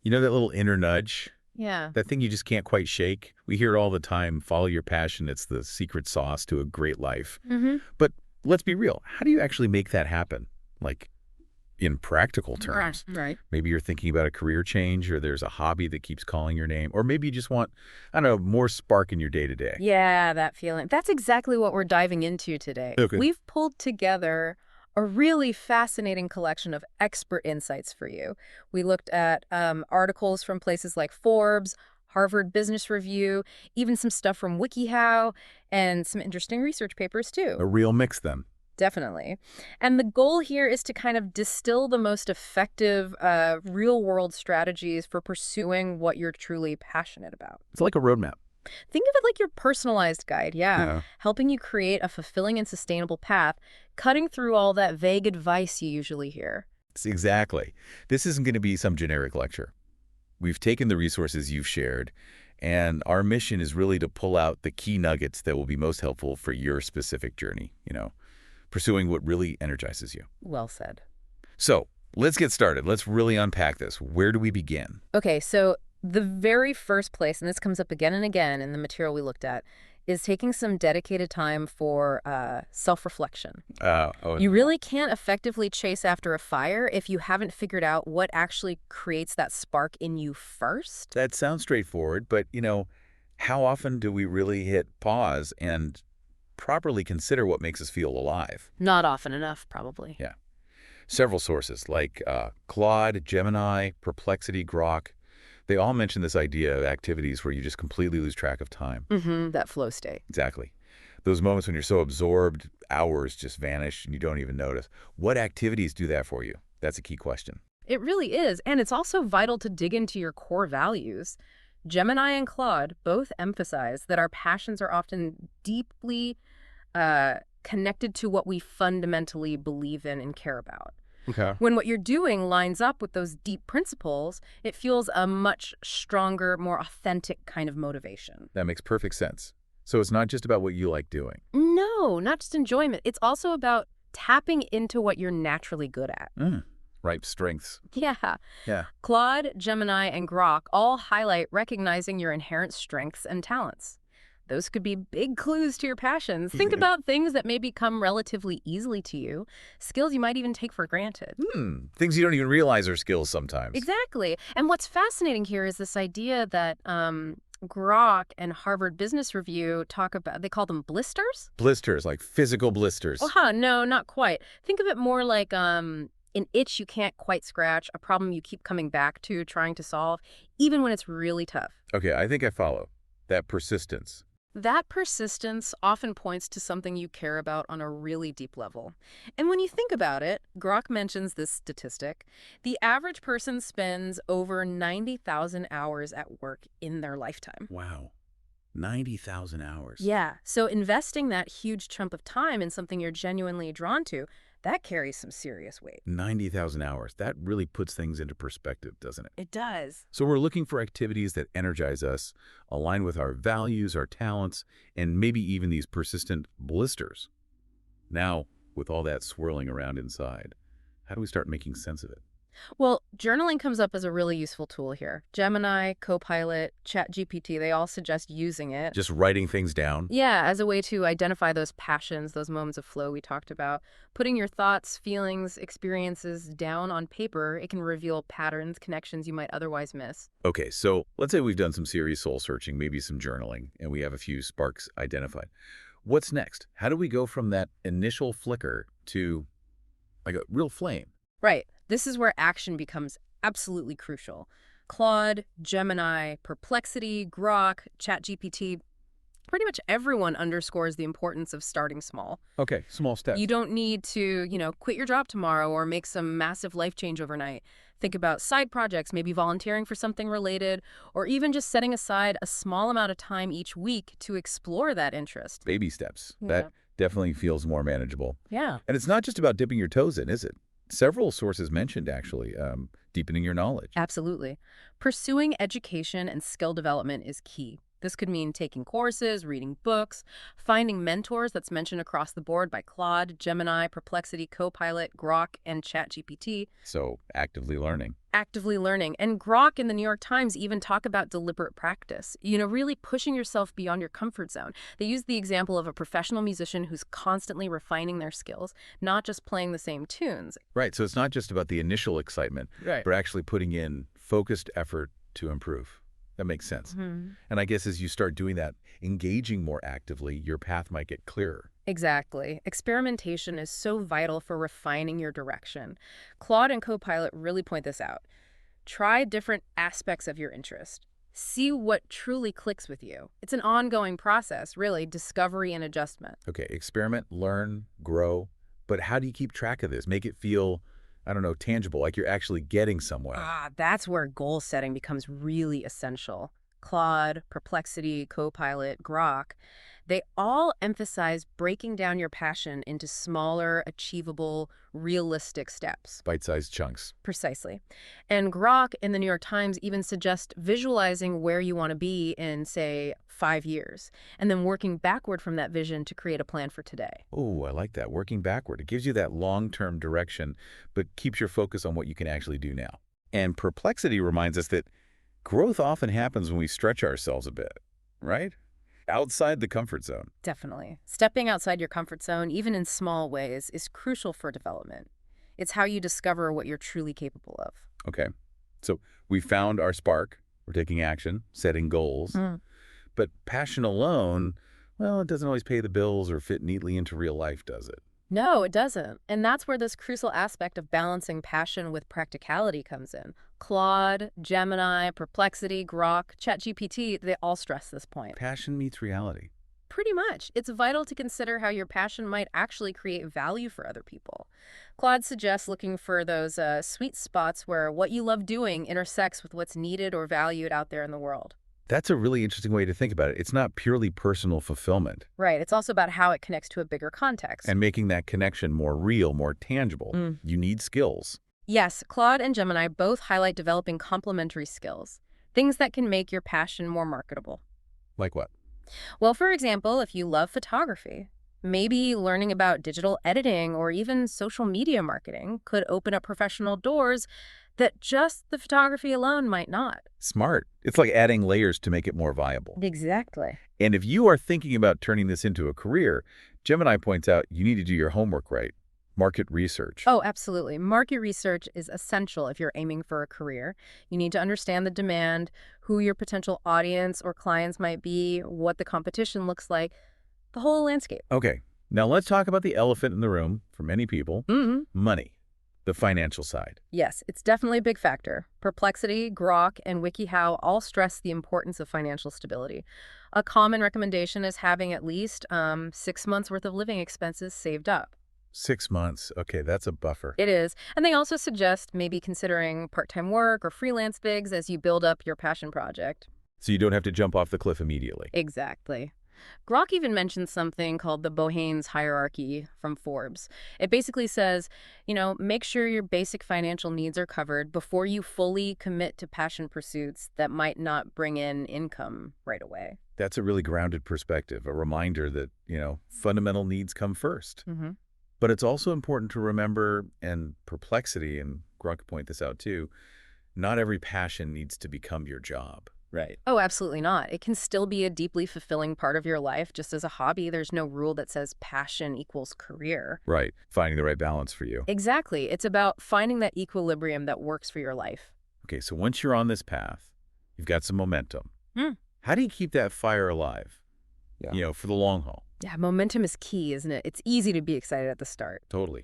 You know that little inner nudge? Yeah. That thing you just can't quite shake? We hear it all the time, follow your passion, it's the secret sauce to a great life. Mm-hmm. But let's be real, how do you actually make that happen? Like, in practical Right. terms. Right. Maybe you're thinking about a career change, or there's a hobby that keeps calling your name, or maybe you just want, I don't know, more spark in your day-to-day. Yeah, that feeling. That's exactly what we're diving into today. Okay. We've pulled together a really fascinating collection of expert insights for you. We looked at articles from places like Forbes, Harvard Business Review, even some stuff from WikiHow, and some interesting research papers too. A real mix then. Definitely. And the goal here is to kind of distill the most effective real-world strategies for pursuing what you're truly passionate about. It's like a roadmap. Think of it like your personalized guide, yeah, Yeah. helping you create a fulfilling and sustainable path, cutting through all that vague advice you usually hear. Exactly. This isn't going to be some generic lecture. We've taken the resources you've shared, and our mission is really to pull out the key nuggets that will be most helpful for your specific journey, pursuing what really energizes you. Well said. So let's get started. Let's really unpack this. Where do we begin? Okay, so the very first place, and this comes up again and again in the material we looked at, is taking some dedicated time for self-reflection. You really can't effectively chase after a fire if you haven't figured out what actually creates that spark in you first. that sounds straightforward, but, how often do we really hit pause and properly consider what makes us feel alive? Not often enough, probably. Yeah. Several sources like Claude, Gemini, Perplexity, Grok, they all mention this idea of activities where you just completely lose track of time. Mm-hmm, that flow state. Exactly. Those moments when you're so absorbed, hours just vanish and you don't even notice. What activities do that for you? That's a key question. It really is, and it's also vital to dig into your core values. Gemini and Claude both emphasize that our passions are often deeply connected to what we fundamentally believe in and care about. Okay. When what you're doing lines up with those deep principles, it fuels a much stronger, more authentic kind of motivation. That makes perfect sense. So it's not just about what you like doing. No, not just enjoyment. It's also about tapping into what you're naturally good at. Right, strengths. Yeah. Yeah. Claude, Gemini, and Grok all highlight recognizing your inherent strengths and talents. Those could be big clues to your passions. Think about things that maybe come relatively easily to you, skills you might even take for granted. Things you don't even realize are skills sometimes. Exactly. And what's fascinating here is this idea that Grok and Harvard Business Review talk about, they call them blisters? Blisters, like physical blisters. No, not quite. Think of it more like an itch you can't quite scratch, a problem you keep coming back to, trying to solve, even when it's really tough. Okay, I think I follow. That persistence. That persistence often points to something you care about on a really deep level. And when you think about it, Grok mentions this statistic. The average person spends over 90,000 hours at work in their lifetime. Wow. 90,000 hours. Yeah, so investing that huge chunk of time in something you're genuinely drawn to, that carries some serious weight. 90,000 hours. That really puts things into perspective, doesn't it? It does. So we're looking for activities that energize us, align with our values, our talents, and maybe even these persistent blisters. Now, with all that swirling around inside, how do we start making sense of it? Well, journaling comes up as a really useful tool here. Gemini, Copilot, ChatGPT, they all suggest using it. Just writing things down? Yeah, as a way to identify those passions, those moments of flow we talked about. Putting your thoughts, feelings, experiences down on paper, it can reveal patterns, connections you might otherwise miss. Okay, so let's say we've done some serious soul searching, maybe some journaling, and we have a few sparks identified. What's next? How do we go from that initial flicker to like a real flame? Right. This is where action becomes absolutely crucial. Claude, Gemini, Perplexity, Grok, ChatGPT, pretty much everyone underscores the importance of starting small. Okay, small steps. You don't need to, quit your job tomorrow or make some massive life change overnight. Think about side projects, maybe volunteering for something related, or even just setting aside a small amount of time each week to explore that interest. Baby steps. Yeah. That definitely feels more manageable. Yeah. And it's not just about dipping your toes in, is it? Several sources mentioned, actually, deepening your knowledge. Absolutely. Pursuing education and skill development is key. This could mean taking courses, reading books, finding mentors that's mentioned across the board by Claude, Gemini, Perplexity, Copilot, Grok, and ChatGPT. So actively learning. actively learning. And Grok and the New York Times even talk about deliberate practice, really pushing yourself beyond your comfort zone. They use the example of a professional musician who's constantly refining their skills, not just playing the same tunes. Right, so it's not just about the initial excitement, Right. but actually putting in focused effort to improve. That makes sense. Mm-hmm. And I guess as you start doing that, engaging more actively, your path might get clearer. Exactly. Experimentation is so vital for refining your direction. Claude and Copilot really point this out. Try different aspects of your interest. See what truly clicks with you. It's an ongoing process, really, discovery and adjustment. Okay, experiment, learn, grow. But how do you keep track of this? Make it feel, I don't know, tangible, like you're actually getting somewhere. That's where goal setting becomes really essential. Claude, Perplexity, Copilot, Grok, they all emphasize breaking down your passion into smaller, achievable, realistic steps. Bite-sized chunks. Precisely. And Grok in the New York Times even suggest visualizing where you want to be in, say, 5 years, and then working backward from that vision to create a plan for today. Oh, I like that, working backward. It gives you that long-term direction, but keeps your focus on what you can actually do now. And Perplexity reminds us that growth often happens when we stretch ourselves a bit, right? Outside the comfort zone. Definitely. Stepping outside your comfort zone, even in small ways, is crucial for development. It's how you discover what you're truly capable of. Okay, so we found our spark. We're taking action, setting goals. But passion alone, well, it doesn't always pay the bills or fit neatly into real life, does it? No, it doesn't. And that's where this crucial aspect of balancing passion with practicality comes in. Claude, Gemini, Perplexity, Grok, ChatGPT, they all stress this point. Passion meets reality. Pretty much. It's vital to consider how your passion might actually create value for other people. Claude suggests looking for those sweet spots where what you love doing intersects with what's needed or valued out there in the world. That's a really interesting way to think about it. It's not purely personal fulfillment. Right. It's also about how it connects to a bigger context. And making that connection more real, more tangible. You need skills. Yes, Claude and Gemini both highlight developing complementary skills, things that can make your passion more marketable. Like what? Well, for example, if you love photography, maybe learning about digital editing or even social media marketing could open up professional doors that just the photography alone might not. Smart. It's like adding layers to make it more viable. Exactly. And if you are thinking about turning this into a career, Gemini points out you need to do your homework right. Market research. Oh, absolutely. Market research is essential if you're aiming for a career. You need to understand the demand, who your potential audience or clients might be, what the competition looks like, the whole landscape. Okay, now let's talk about the elephant in the room for many people, money, the financial side. Yes, it's definitely a big factor. Perplexity, Grok, and WikiHow all stress the importance of financial stability. A common recommendation is having at least 6 months' worth of living expenses saved up. 6 months. Okay, that's a buffer. It is. And they also suggest maybe considering part-time work or freelance gigs as you build up your passion project. So you don't have to jump off the cliff immediately. Exactly. Grok even mentions something called the Bohnes hierarchy from Forbes. It basically says, make sure your basic financial needs are covered before you fully commit to passion pursuits that might not bring in income right away. That's a really grounded perspective, a reminder that, fundamental needs come first. But it's also important to remember, and Perplexity, and Grok point this out too, not every passion needs to become your job. Right. Oh, absolutely not. It can still be a deeply fulfilling part of your life. Just as a hobby, there's no rule that says passion equals career. Right. Finding the right balance for you. Exactly. It's about finding that equilibrium that works for your life. Okay, so once you're on this path, you've got some momentum. How do you keep that fire alive, for the long haul? Yeah, momentum is key, isn't it? It's easy to be excited at the start. Totally.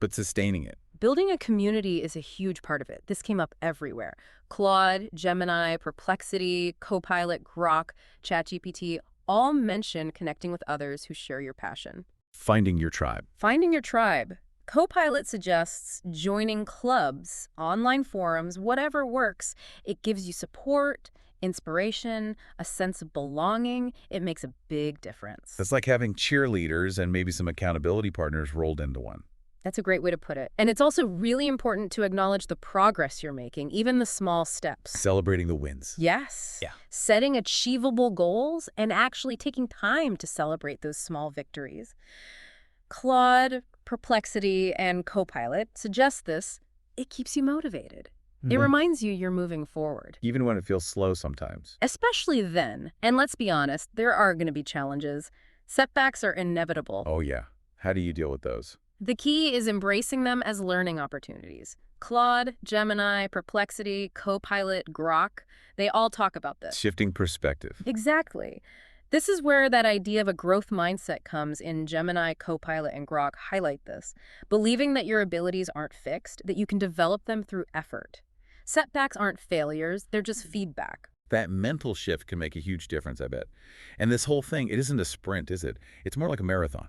But sustaining it. Building a community is a huge part of it. This came up everywhere. Claude, Gemini, Perplexity, Copilot, Grok, ChatGPT all mention connecting with others who share your passion. Finding your tribe. Finding your tribe. Copilot suggests joining clubs, online forums, whatever works. It gives you support, inspiration, a sense of belonging. It makes a big difference. That's like having cheerleaders and maybe some accountability partners rolled into one. That's a great way to put it. And it's also really important to acknowledge the progress you're making, even the small steps. Celebrating the wins. Yes. Yeah. Setting achievable goals and actually taking time to celebrate those small victories. Claude, Perplexity, and Copilot suggest this. It keeps you motivated. It reminds you you're moving forward. Even when it feels slow sometimes. Especially then. And let's be honest, there are going to be challenges. Setbacks are inevitable. Oh, yeah. How do you deal with those? The key is embracing them as learning opportunities. Claude, Gemini, Perplexity, Copilot, Grok, they all talk about this. Shifting perspective. Exactly. This is where that idea of a growth mindset comes in. Gemini, Copilot, and Grok highlight this. Believing that your abilities aren't fixed, that you can develop them through effort. Setbacks aren't failures, they're just feedback. That mental shift can make a huge difference, I bet. And this whole thing, it isn't a sprint, is it? It's more like a marathon.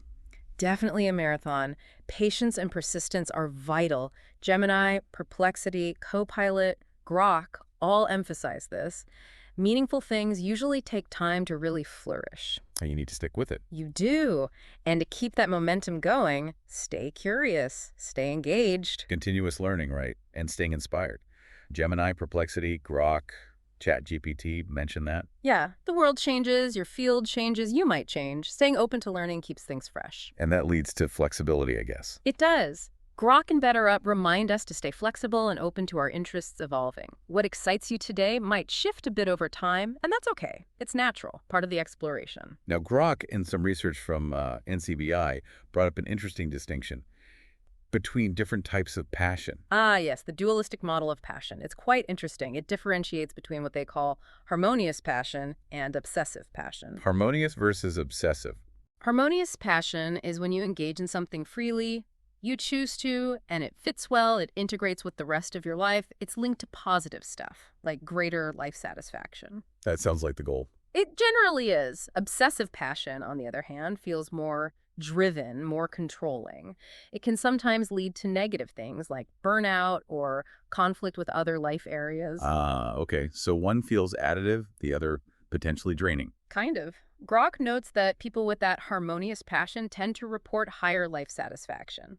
Definitely a marathon. Patience and persistence are vital. Gemini, Perplexity, Copilot, Grok all emphasize this. Meaningful things usually take time to really flourish. And you need to stick with it. You do. And to keep that momentum going, stay curious, stay engaged. Continuous learning, right? And staying inspired. Gemini, Perplexity, Grok, ChatGPT, mention that. Yeah, the world changes, your field changes, you might change. Staying open to learning keeps things fresh. And that leads to flexibility, I guess. It does. Grok and BetterUp remind us to stay flexible and open to our interests evolving. What excites you today might shift a bit over time, and that's okay. It's natural, part of the exploration. Now, Grok, in some research from NCBI, brought up an interesting distinction between different types of passion. Ah, yes, the dualistic model of passion. It's quite interesting. It differentiates between what they call harmonious passion and obsessive passion. Harmonious versus obsessive. Harmonious passion is when you engage in something freely, you choose to, and it fits well, it integrates with the rest of your life. It's linked to positive stuff, like greater life satisfaction. That sounds like the goal. It generally is. Obsessive passion, on the other hand, feels more driven, more controlling. It can sometimes lead to negative things like burnout or conflict with other life areas. Okay. So one feels additive, the other potentially draining. Kind of. Grok notes that people with that harmonious passion tend to report higher life satisfaction.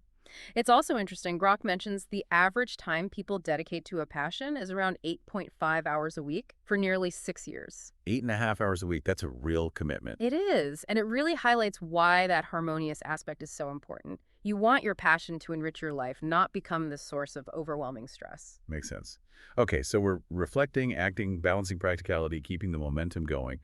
It's also interesting, Grok mentions the average time people dedicate to a passion is around 8.5 hours a week for nearly 6 years. 8.5 hours a week, that's a real commitment. It is, and it really highlights why that harmonious aspect is so important. You want your passion to enrich your life, not become the source of overwhelming stress. Makes sense. Okay, so we're reflecting, acting, balancing practicality, keeping the momentum going.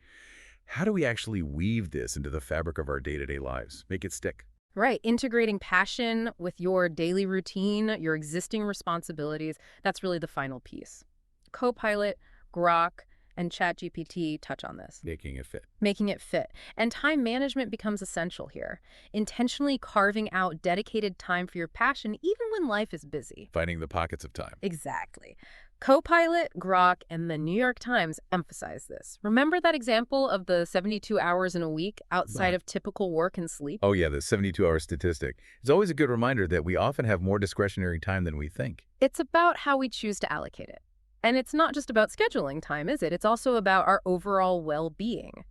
How do we actually weave this into the fabric of our day-to-day lives? Make it stick? Right. Integrating passion with your daily routine, your existing responsibilities, that's really the final piece. Copilot, Grok, and ChatGPT touch on this. Making it fit. Making it fit. And time management becomes essential here. Intentionally carving out dedicated time for your passion, even when life is busy. Finding the pockets of time. Exactly. Copilot, Grok, and the New York Times emphasize this. Remember that example of the 72 hours in a week outside of typical work and sleep? Oh yeah, the 72-hour statistic. It's always a good reminder that we often have more discretionary time than we think. It's about how we choose to allocate it. And it's not just about scheduling time, is it? It's also about our overall well-being.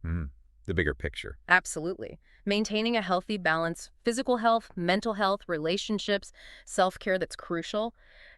The bigger picture. Absolutely. Maintaining a healthy balance, physical health, mental health, relationships, self-care that's crucial.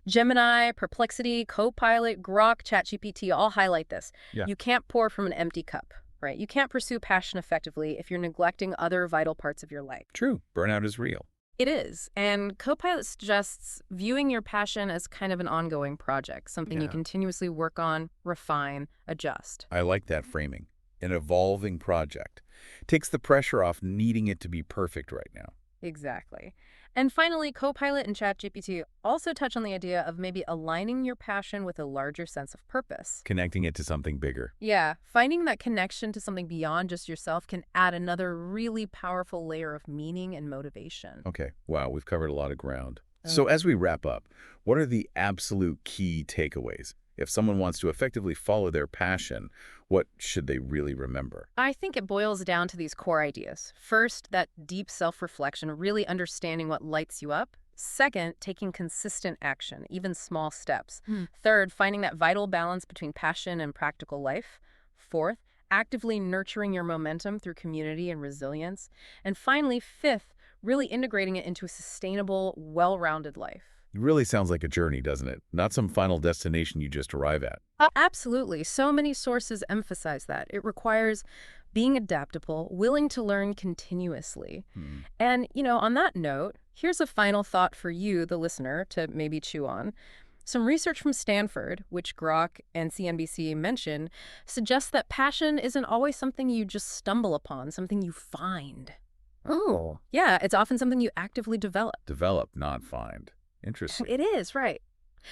Gemini, Perplexity, Copilot, Grok, ChatGPT all highlight this. Yeah. You can't pour from an empty cup, right? You can't pursue passion effectively if you're neglecting other vital parts of your life. True. Burnout is real. It is. And Copilot suggests viewing your passion as kind of an ongoing project, something you continuously work on, refine, adjust. I like that framing. An evolving project. Takes the pressure off needing it to be perfect right now. Exactly. And finally, Copilot and ChatGPT also touch on the idea of maybe aligning your passion with a larger sense of purpose. Connecting it to something bigger. Yeah, finding that connection to something beyond just yourself can add another really powerful layer of meaning and motivation. Okay, wow, we've covered a lot of ground. So as we wrap up, what are the absolute key takeaways? If someone wants to effectively follow their passion, what should they really remember? I think it boils down to these core ideas. First, that deep self-reflection, really understanding what lights you up. Second, taking consistent action, even small steps. Third, finding that vital balance between passion and practical life. Fourth, actively nurturing your momentum through community and resilience. And finally, fifth, really integrating it into a sustainable, well-rounded life. It really sounds like a journey, doesn't it? Not some final destination you just arrive at. Absolutely. So many sources emphasize that. It requires being adaptable, willing to learn continuously. And, on that note, here's a final thought for you, the listener, to maybe chew on. Some research from Stanford, which Grok and CNBC mention, suggests that passion isn't always something you just stumble upon, something you find. Oh. Yeah, it's often something you actively develop. Develop, not find. Interesting. It is, right.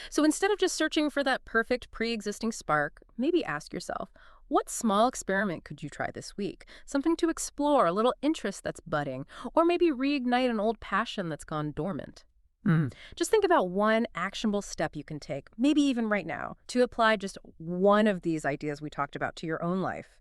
So instead of just searching for that perfect pre-existing spark, maybe ask yourself, what small experiment could you try this week? Something to explore, a little interest that's budding, or maybe reignite an old passion that's gone dormant. Just think about one actionable step you can take, maybe even right now, to apply just one of these ideas we talked about to your own life.